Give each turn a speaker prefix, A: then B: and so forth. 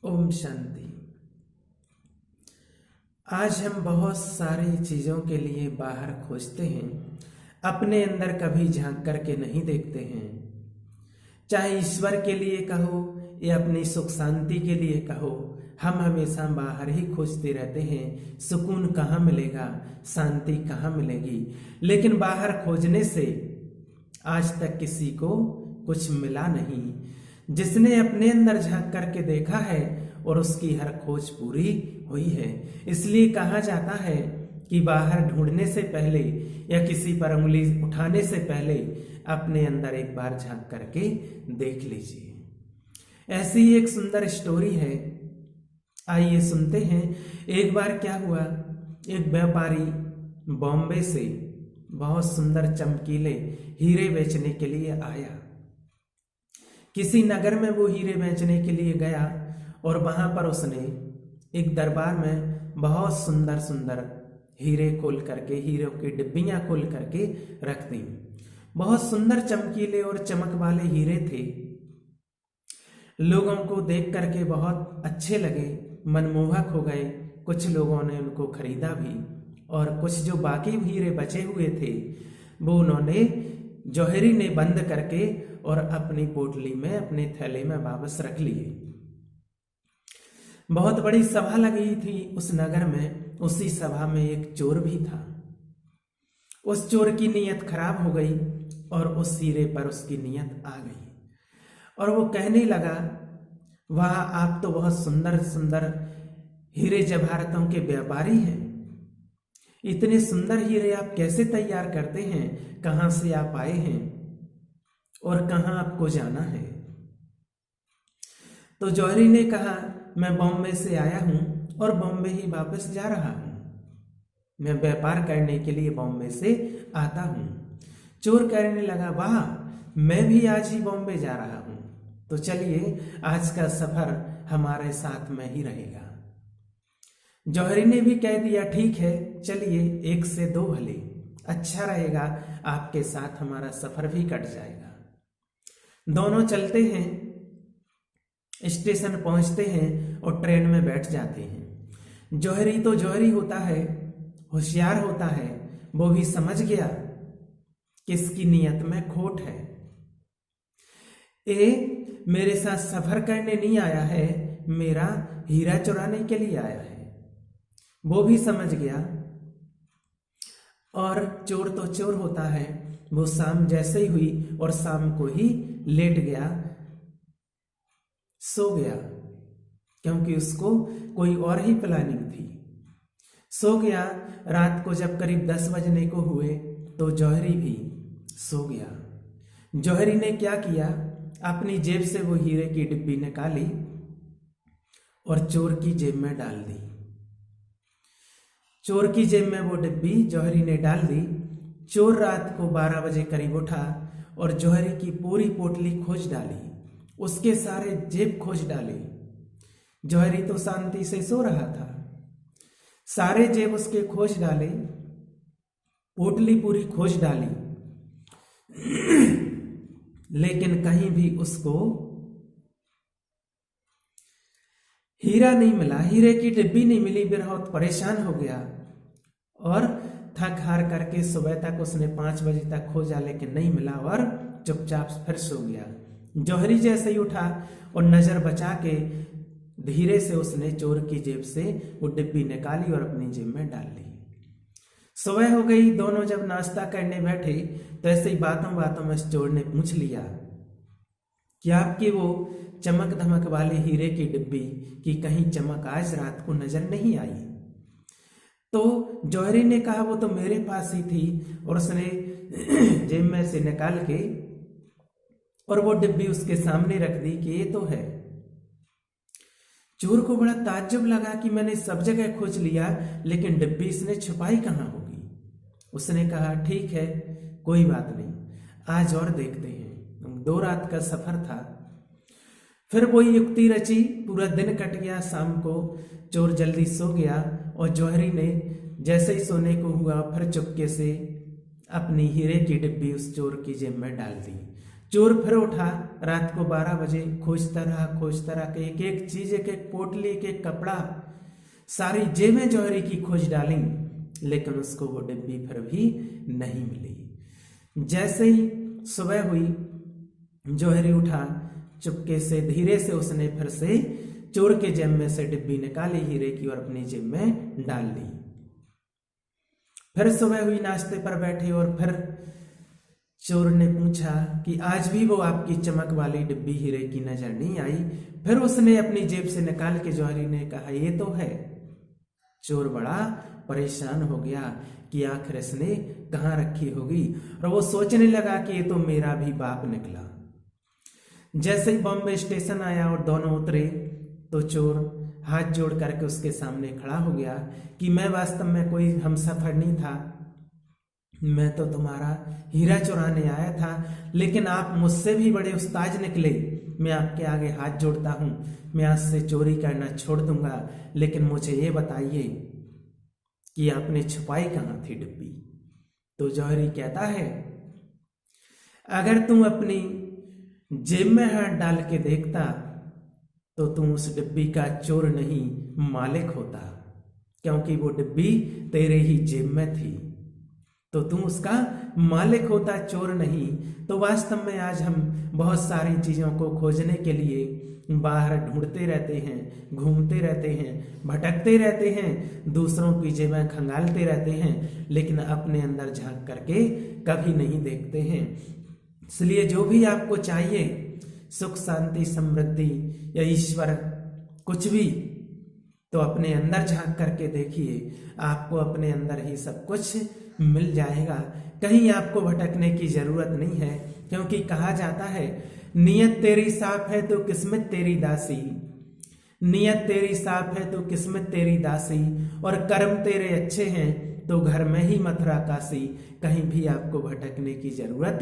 A: ओम शांति। आज हम बहुत सारी चीजों के लिए बाहर खोजते हैं, अपने अंदर कभी झांक करके नहीं देखते हैं। चाहे ईश्वर के लिए कहो या अपनी सुख शांति के लिए कहो, हम हमेशा बाहर ही खोजते रहते हैं। सुकून कहाँ मिलेगा, शांति कहाँ मिलेगी, लेकिन बाहर खोजने से आज तक किसी को कुछ मिला नहीं। जिसने अपने अंदर झांक करके देखा है और उसकी हर खोज पूरी हुई है। इसलिए कहा जाता है कि बाहर ढूंढने से पहले या किसी पर उंगली उठाने से पहले अपने अंदर एक बार झांक करके देख लीजिए। ऐसी एक सुंदर स्टोरी है, आइए सुनते हैं। एक बार क्या हुआ, एक व्यापारी बॉम्बे से बहुत सुंदर चमकीले हीरे बेचने के लिए आया। किसी नगर में वो हीरे बेचने के लिए गया और वहां पर उसने एक दरबार में बहुत सुंदर सुंदर हीरे खोल करके, हीरों की डिब्बियां खोल करके रख दी। बहुत सुंदर चमकीले और चमक वाले हीरे थे। लोगों को देख करके बहुत अच्छे लगे, मनमोहक हो गए। कुछ लोगों ने उनको खरीदा भी और कुछ जो बाकी हीरे बचे हुए थे वो उन्होंने जौहरी ने बंद करके और अपनी पोटली में, अपने थैले में वापस रख लिए। बहुत बड़ी सभा लगी थी उस नगर में। उसी सभा में एक चोर भी था। उस चोर की नीयत खराब हो गई और उस हीरे पर उसकी नीयत आ गई और वो कहने लगा, वाह, आप तो बहुत सुंदर सुंदर हीरे जवाहरातों के व्यापारी हैं। इतने सुंदर हीरे आप कैसे तैयार करते हैं? कहां से आप आए हैं और कहां आपको जाना है? तो जौहरी ने कहा, मैं बॉम्बे से आया हूं और बॉम्बे ही वापस जा रहा हूं। मैं व्यापार करने के लिए बॉम्बे से आता हूं। चोर कहने लगा, वाह, मैं भी आज ही बॉम्बे जा रहा हूं, तो चलिए आज का सफर हमारे साथ में ही रहेगा। जौहरी ने भी कह दिया, ठीक है, चलिए, 1 से 2 भले, अच्छा रहेगा, आपके साथ हमारा सफर भी कट जाएगा। दोनों चलते हैं, स्टेशन पहुंचते हैं और ट्रेन में बैठ जाते हैं। जौहरी तो जौहरी होता है, होशियार होता है, वो भी समझ गया किसकी नीयत में खोट है। ए मेरे साथ सफर करने नहीं आया है, मेरा हीरा चुराने के लिए आया है, वो भी समझ गया। और चोर तो चोर होता है, वो शाम जैसे ही हुई और शाम को ही लेट गया, सो गया, क्योंकि उसको कोई और ही प्लानिंग थी। सो गया। रात को जब करीब 10 बजने को हुए तो जौहरी भी सो गया। जौहरी ने क्या किया, अपनी जेब से वो हीरे की डिब्बी निकाली और चोर की जेब में डाल दी। चोर की जेब में वो डिब्बी जौहरी ने डाल दी। चोर रात को 12 बजे करीब उठा और जौहरी की पूरी पोटली खोज डाली, उसके सारे जेब खोज डाले। जौहरी तो शांति से सो रहा था, सारे जेब उसके खोज डाले, पोटली पूरी खोज डाली, लेकिन कहीं भी उसको हीरा नहीं मिला, हीरे की डिब्बी नहीं मिली। बहुत परेशान हो गया और थक हार करके सुबह तक उसने 5 बजे तक खोजा, लेकिन नहीं मिला और चुपचाप फिर सो गया। जौहरी जैसे ही उठा और नजर बचा के धीरे से उसने चोर की जेब से वो डिब्बी निकाली और अपनी जेब में डाल ली। सुबह हो गई। दोनों जब नाश्ता करने बैठे तो ऐसे ही बातों बातों में चोर ने पूछ लिया कि आपकी वो चमक धमक वाले हीरे की डिब्बी की कहीं चमक आज रात को नजर नहीं आई? तो जौहरी ने कहा, वो तो मेरे पास ही थी, और उसने जेब में से निकाल के और वो डिब्बी उसके सामने रख दी कि ये तो है। चोर को बड़ा ताज्जुब लगा कि मैंने सब जगह खोज लिया, लेकिन डिब्बी इसने छुपाई कहां होगी। उसने कहा, ठीक है, कोई बात नहीं, आज और देखते हैं। 2 रात का सफर था। फिर वही युक्ति रची, पूरा दिन कट गया। शाम को चोर जल्दी सो गया और जौहरी ने जैसे ही सोने को हुआ फिर चुपके से अपनी हीरे की डिब्बी उस चोर की जेब में डाल दी। चोर फिर उठा, रात को 12 बजे खोजता रहा कि एक एक चीज, एक एक पोटली, एक एक कपड़ा, सारी जेबें जौहरी की खोज डाली, लेकिन उसको वो डिब्बी फिर भी नहीं मिली। जैसे ही सुबह हुई, जौहरी उठा, चुपके से धीरे से उसने फिर से चोर के जेब में से डिब्बी निकाली हीरे की और अपनी जेब में डाल ली। फिर सुबह हुई, नाश्ते पर बैठे और फिर चोर ने पूछा कि आज भी वो आपकी चमक वाली डिब्बी हीरे की नजर नहीं आई? फिर उसने अपनी जेब से निकाल के जौहरी ने कहा ये तो है। चोर बड़ा परेशान हो गया कि आखिर इसने कहाँ रखी होगी, और वो सोचने लगा कि ये तो मेरा भी बाप निकला। जैसे ही बॉम्बे स्टेशन आया और दोनों उतरे तो चोर हाथ जोड़ करके उसके सामने खड़ा हो गया कि मैं वास्तव में कोई हमसफर नहीं था, मैं तो तुम्हारा हीरा चुराने आया था, लेकिन आप मुझसे भी बड़े उस्ताद निकले। मैं आपके आगे हाथ जोड़ता हूं, मैं आज से चोरी करना छोड़ दूंगा, लेकिन मुझे ये बताइए कि आपने छुपाई कहाँ थी डिब्बी? तो जौहरी कहता है अगर तुम अपनी जेब में हाथ डाल के देखता तो तुम उस डिब्बी का चोर नहीं मालिक होता, क्योंकि वो डिब्बी तेरे ही जेब में थी, तो तुम उसका मालिक होता, चोर नहीं। तो वास्तव में आज हम बहुत सारी चीजों को खोजने के लिए बाहर ढूंढते रहते हैं, घूमते रहते हैं, भटकते रहते हैं, दूसरों की जेबें खंगालते रहते हैं, लेकिन अपने अंदर झांक करके कभी नहीं देखते हैं। इसलिए जो भी आपको चाहिए, सुख शांति समृद्धि या ईश्वर कुछ भी, तो अपने अंदर झांक करके देखिए, आपको अपने अंदर ही सब कुछ मिल जाएगा। कहीं आपको भटकने की जरूरत नहीं है, क्योंकि कहा जाता है नियत तेरी साफ है तो किस्मत तेरी दासी, नियत तेरी साफ है तो किस्मत तेरी दासी, और कर्म तेरे अच्छे हैं तो घर में ही मथुरा काशी। कहीं भी आपको भटकने की जरूरत